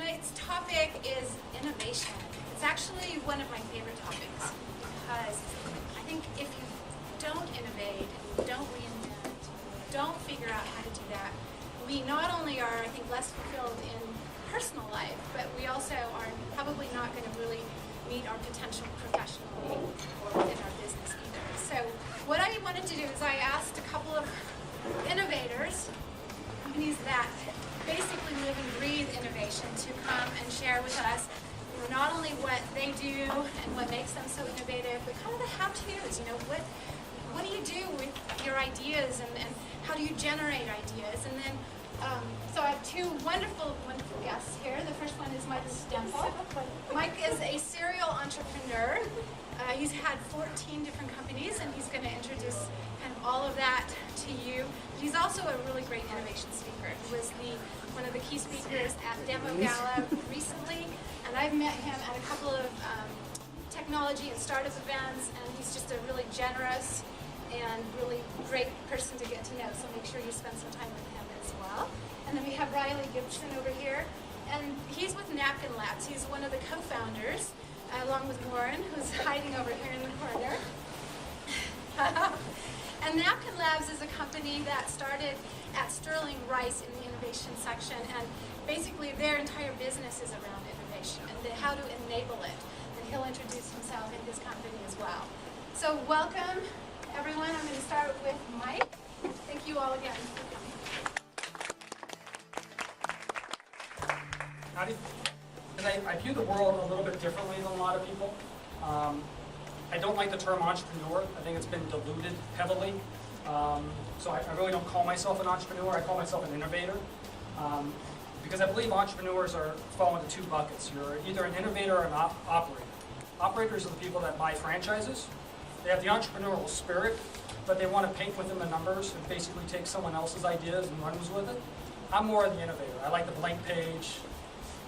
tonight's topic is innovation. It's actually one of my favorite topics because I think if you don't innovate, and you don't reinvent, don't figure out how to do that, we not only are, I think, less fulfilled in personal life, but we also are probably not going to really meet our potential professionally or within our business either. So what I wanted to do is I asked a couple of innovators, companies that basically live and breathe innovation, to come and share with us, not only what they do and what makes them so innovative, but kind of the how-tos. What do you do with your ideas, and how do you generate ideas? And then, so I have two wonderful guests here. The first one is Mike Stempel. Mike is a serial entrepreneur. He's had 14 different companies, and he's going to introduce kind of all of that to you. But he's also a really great innovation speaker. He was one of the key speakers at Demo Gala recently, and I've met him at a couple of technology and startup events, and he's just a really generous and really great person to get to know, so make sure you spend some time with him as well. And then we have Riley Gibson over here, and he's with Napkin Labs. He's one of the co-founders, along with Warren, who's hiding over here in the corner. And Napkin Labs is a company that started at Sterling Rice in the innovation section, and basically their entire business is around innovation and how to enable it. And he'll introduce himself and his company as well. So welcome, everyone. I'm going to start with Mike. Thank you all again for coming. Howdy. And I view the world a little bit differently than a lot of people. I don't like the term entrepreneur. I think it's been diluted heavily. So I really don't call myself an entrepreneur. I call myself an innovator. Because I believe entrepreneurs fall into two buckets. You're either an innovator or an operator. Operators are the people that buy franchises. They have the entrepreneurial spirit, but they want to paint within the numbers and basically take someone else's ideas and runs with it. I'm more of the innovator. I like the blank page,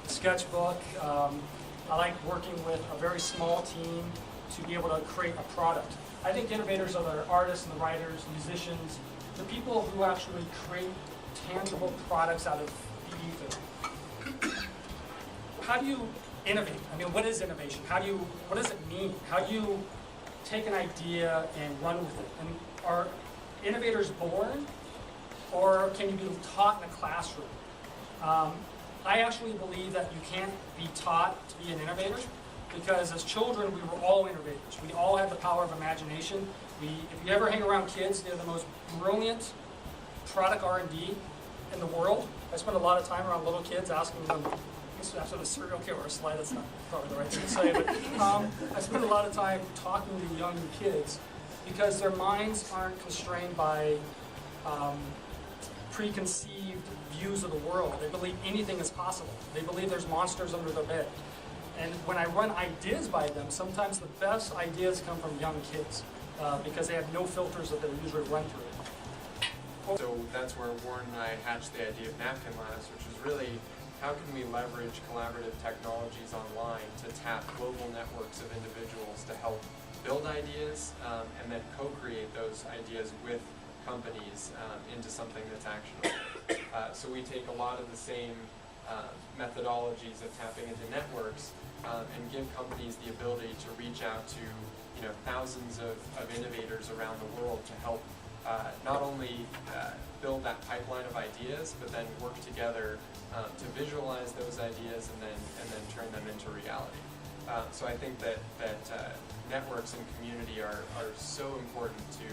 sketchbook. I like working with a very small team to be able to create a product. I think innovators are the artists and the writers, musicians, the people who actually create tangible products out of the ether. How do you innovate? I mean, what is innovation? What does it mean? How do you take an idea and run with it? And are innovators born, or can you be taught in a classroom? I actually believe that you can't be taught to be an innovator, because as children we were all innovators. We all had the power of imagination. If you ever hang around kids, they're the most brilliant product R&D in the world. I spend a lot of time around little kids asking them, after the serial killer slide, that's not probably the right thing to say, but I spend a lot of time talking to young kids because their minds aren't constrained by preconceived views of the world. They believe anything is possible. They believe there's monsters under their bed. And when I run ideas by them, sometimes the best ideas come from young kids because they have no filters that they usually run through. So that's where Warren and I hatched the idea of Napkin Labs, which is really how can we leverage collaborative technologies online to tap global networks of individuals to help build ideas and then co-create those ideas with companies into something that's actionable. So we take a lot of the same methodologies of tapping into networks and give companies the ability to reach out to thousands of innovators around the world to help not only build that pipeline of ideas, but then work together to visualize those ideas and then turn them into reality. So I think that networks and community are so important to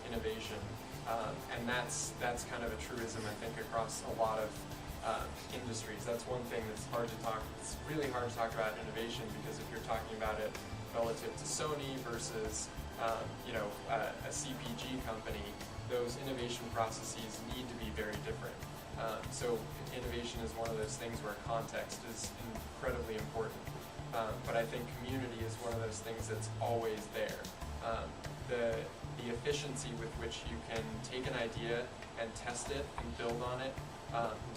innovation, and that's kind of a truism I think across a lot of industries. That's one thing that's hard to talk. It's really hard to talk about innovation because if you're talking about it relative to Sony versus a CPG company, those innovation processes need to be very different. So innovation is one of those things where context is incredibly important. But I think community is one of those things that's always there. The efficiency with which you can take an idea and test it and build on it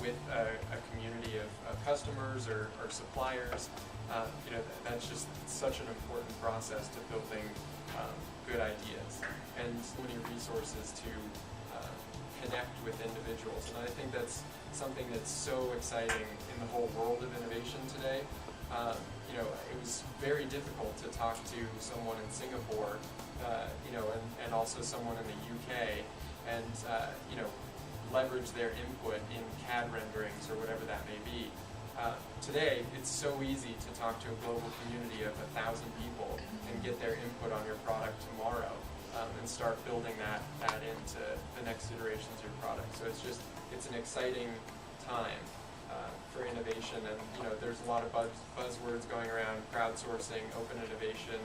with a community of customers or suppliers, that's just such an important process to building good ideas, and so many resources to connect with individuals. And I think that's something that's so exciting in the whole world of innovation today. You know, it was very difficult to talk to someone in Singapore, you know, and also someone in the UK, and you know, leverage their input in CAD renderings or whatever that may be. Today, it's so easy to talk to a global community of 1,000 people and get their input on your product tomorrow, and start building that into the next iterations of your product. So it's an exciting time for innovation, and you know, there's a lot of buzzwords going around: crowdsourcing, open innovation,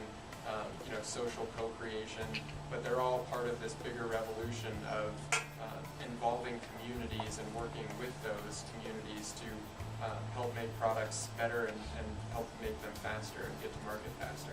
you know, social co-creation, but they're all part of this bigger revolution of involving communities and working with those communities to help make products better and help make them faster and get to market faster.